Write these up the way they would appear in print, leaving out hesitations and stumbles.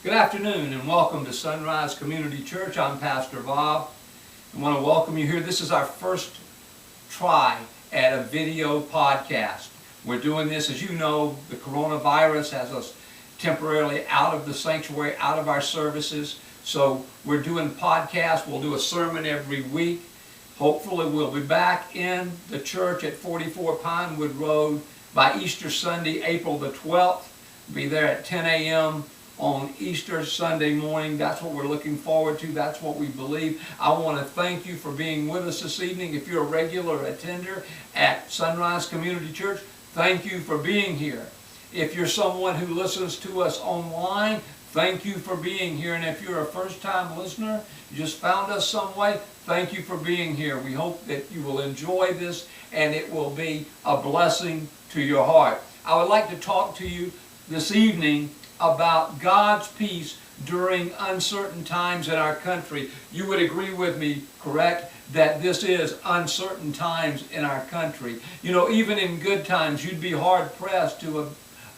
Good afternoon and welcome to Sunrise Community Church. I'm Pastor Bob. I want to welcome you here. This is our first try at a video podcast. We're doing this, as you know, the coronavirus has us temporarily out of the sanctuary, out of our services. So we're doing podcasts. We'll do a sermon every week. Hopefully we'll be back in the church at 44 Pinewood Road by Easter Sunday, April the 12th. Be there at 10 a.m. on Easter Sunday morning. That's what we're looking forward to. That's what we believe. I want to thank you for being with us this evening. If you're a regular attender at Sunrise Community Church, thank you for being here. If you're someone who listens to us online, thank you for being here. And if you're a first-time listener, you just found us some way, thank you for being here. We hope that you will enjoy this and it will be a blessing to your heart. I would like to talk to you this evening about God's peace during uncertain times in our country. You would agree with me, correct, that this is uncertain times in our country. You know, even in good times, you'd be hard-pressed to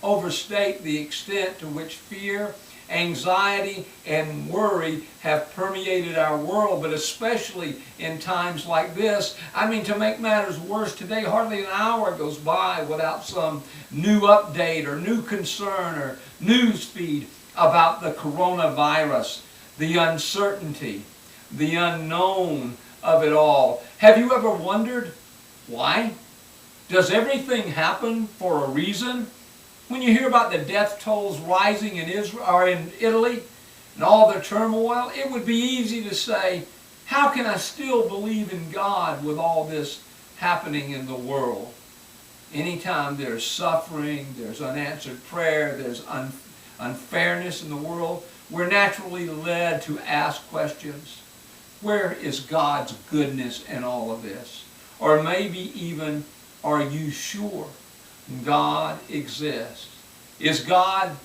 overstate the extent to which fear, anxiety, and worry have permeated our world, but especially in times like this. I mean, to make matters worse, today hardly an hour goes by without some new update or new concern or news feed about the coronavirus, the uncertainty, the unknown of it all. Have you ever wondered why? Does everything happen for a reason? When you hear about the death tolls rising in Israel or in Italy and all the turmoil, it would be easy to say, how can I still believe in God with all this happening in the world? Anytime there's suffering, there's unanswered prayer, there's unfairness in the world, we're naturally led to ask questions. Where is God's goodness in all of this? Or maybe even, are you sure God exists? Is God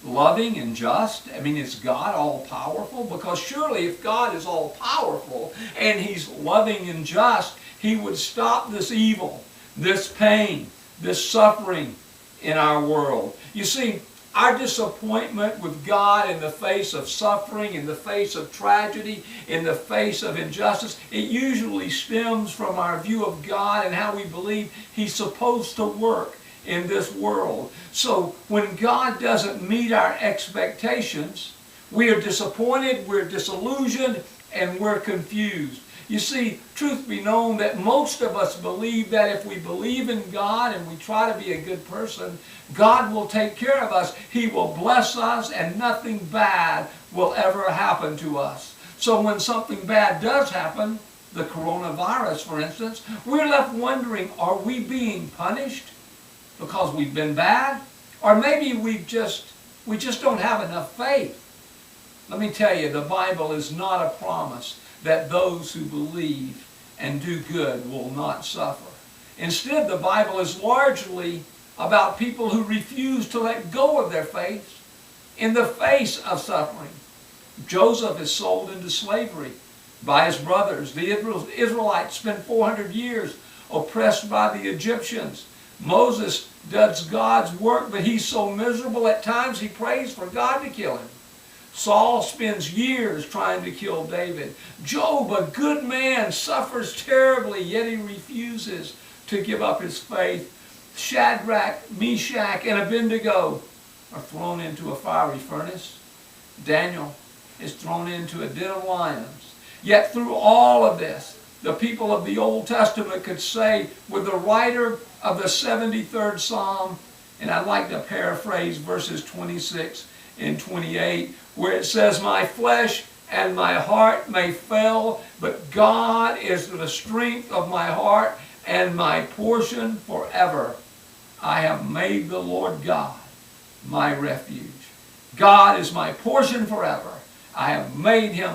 loving and just? I mean, is God all-powerful? Because surely if God is all-powerful and He's loving and just, He would stop this evil, this pain, this suffering in our world. You see, our disappointment with God in the face of suffering, in the face of tragedy, in the face of injustice, it usually stems from our view of God and how we believe He's supposed to work in this world. So when God doesn't meet our expectations, we are disappointed, we're disillusioned, and we're confused. You see, truth be known that most of us believe that if we believe in God and we try to be a good person, God will take care of us. He will bless us and nothing bad will ever happen to us. So when something bad does happen, the coronavirus for instance, we're left wondering, are we being punished because we've been bad? Or maybe we just don't have enough faith. Let me tell you, the Bible is not a promise that those who believe and do good will not suffer. Instead, the Bible is largely about people who refuse to let go of their faith in the face of suffering. Joseph is sold into slavery by his brothers. The Israelites spent 400 years oppressed by the Egyptians. Moses does God's work, but he's so miserable at times he prays for God to kill him. Saul spends years trying to kill David. Job, a good man, suffers terribly, yet he refuses to give up his faith. Shadrach, Meshach, and Abednego are thrown into a fiery furnace. Daniel is thrown into a den of lions. Yet through all of this, the people of the Old Testament could say with the writer of the 73rd Psalm, and I'd like to paraphrase verses 26 and 28, where it says, my flesh and my heart may fail, but God is the strength of my heart and my portion forever. I have made the Lord God my refuge. God is my portion forever. I have made Him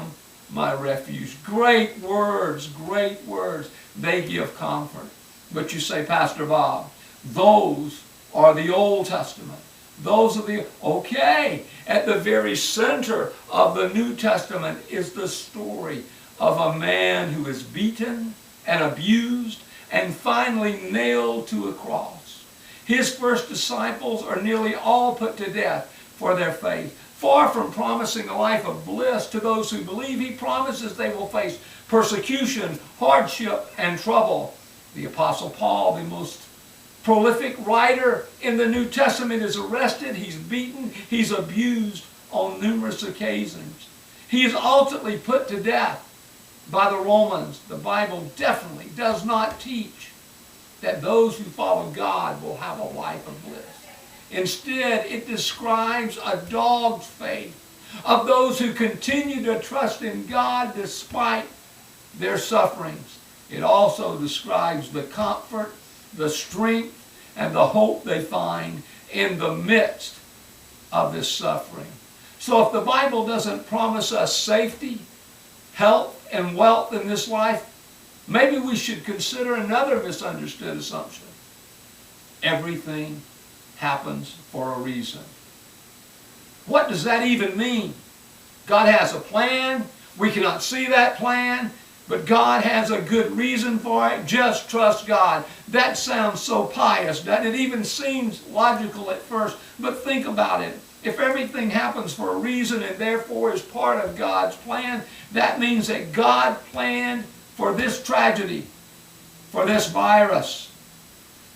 my refuge. Great words, great words. They give comfort. But you say, Pastor Bob, those are the Old Testament. Those are the, okay. At the very center of the New Testament is the story of a man who is beaten and abused and finally nailed to a cross. His first disciples are nearly all put to death for their faith. Far from promising a life of bliss to those who believe, he promises they will face persecution, hardship, and trouble. The Apostle Paul, the most prolific writer in the New Testament, is arrested, he's beaten, he's abused on numerous occasions. He is ultimately put to death by the Romans. The Bible definitely does not teach that those who follow God will have a life of bliss. Instead, it describes a dog's faith of those who continue to trust in God despite their sufferings. It also describes the comfort, the strength, and the hope they find in the midst of this suffering. So if the Bible doesn't promise us safety, health, and wealth in this life, maybe we should consider another misunderstood assumption. Everything happens for a reason. What does that even mean? God has a plan. We cannot see that plan, but God has a good reason for it. Just trust God. That sounds so pious, doesn't it? It even seems logical at first, but think about it. If everything happens for a reason and therefore is part of God's plan, that means that God planned for this tragedy, for this virus.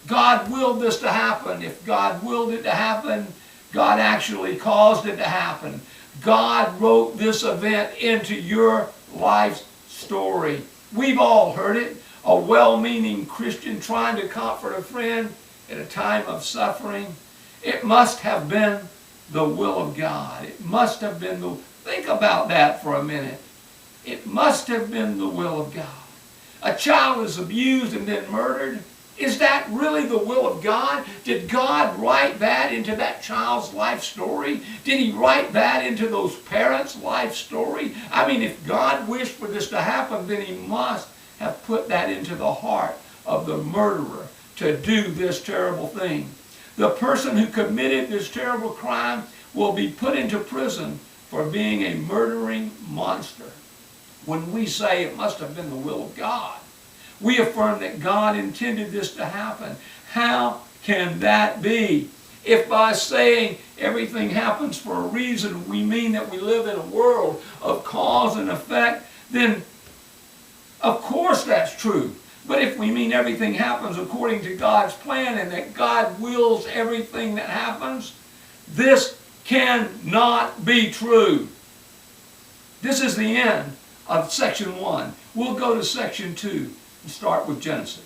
God willed this to happen. If God willed it to happen, God actually caused it to happen. God wrote this event into your life's story. We've all heard it. A well-meaning Christian trying to comfort a friend at a time of suffering. It must have been the will of God. It must have been the... Think about that for a minute. It must have been the will of God. A child is abused and then murdered. Is that really the will of God? Did God write that into that child's life story? Did he write that into those parents' life story? I mean, if God wished for this to happen, then he must have put that into the heart of the murderer to do this terrible thing. The person who committed this terrible crime will be put into prison for being a murdering monster. When we say it must have been the will of God, we affirm that God intended this to happen. How can that be? If by saying everything happens for a reason, we mean that we live in a world of cause and effect, then of course that's true. But if we mean everything happens according to God's plan and that God wills everything that happens, this cannot be true. This is the end of section 1. We'll go to section 2 and start with Genesis.